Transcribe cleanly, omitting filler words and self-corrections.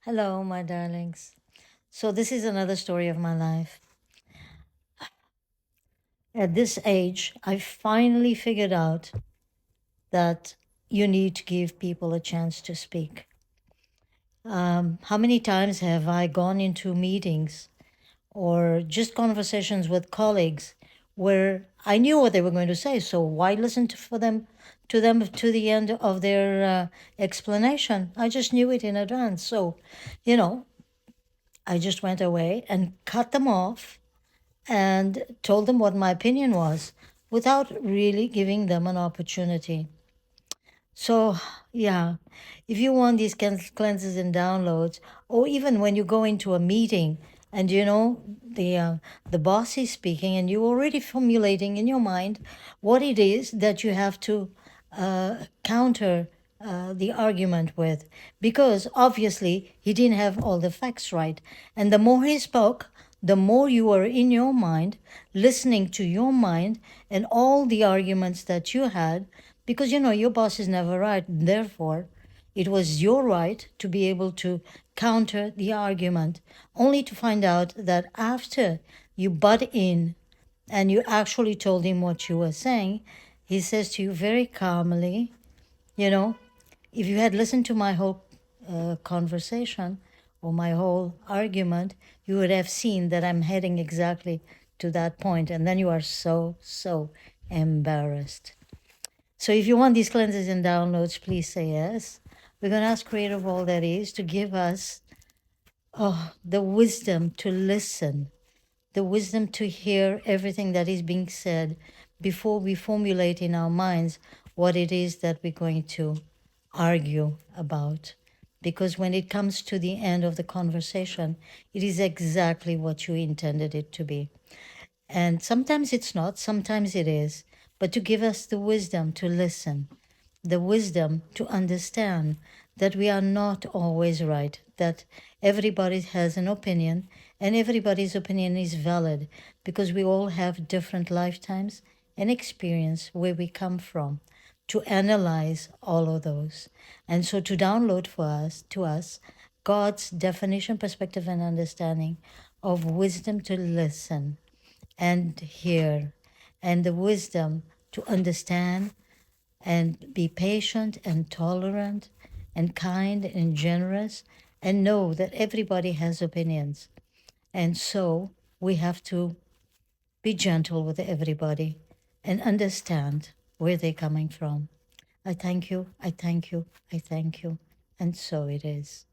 Hello, my darlings. So, this is another story of my life. At this age, I finally figured out that you need to give people a chance to speak. How many times have I gone into meetings or just conversations with colleagues where I knew what they were going to say, so why listen to them to the end of their explanation? I just knew it in advance. So, you know, I just went away and cut them off and told them what my opinion was without really giving them an opportunity. So, yeah, if you want these cleanses and downloads, or even when you go into a meeting and the boss is speaking and you're already formulating in your mind what it is that you have to counter the argument with, because obviously he didn't have all the facts right. And the more he spoke, the more you were in your mind, listening to your mind and all the arguments that you had, because your boss is never right. Therefore, it was your right to be able to counter the argument, only to find out that after you butt in and you actually told him what you were saying, he says to you very calmly, you know, if you had listened to my whole conversation or my whole argument, you would have seen that I'm heading exactly to that point. And then you are so, so embarrassed. So if you want these cleanses and downloads, please say yes. We're going to ask Creator of all that is to give us the wisdom to listen, the wisdom to hear everything that is being said before we formulate in our minds what it is that we're going to argue about. Because when it comes to the end of the conversation, it is exactly what you intended it to be. And sometimes it's not, sometimes it is. But to give us the wisdom to listen, the wisdom to understand that we are not always right, that everybody has an opinion and everybody's opinion is valid because we all have different lifetimes and experience where we come from, to analyze all of those. And so to download for us, to us, God's definition, perspective, and understanding of wisdom to listen and hear, and the wisdom to understand and be patient and tolerant and kind and generous and know that everybody has opinions. And so we have to be gentle with everybody and understand where they're coming from. I thank you, I thank you, I thank you. And so it is.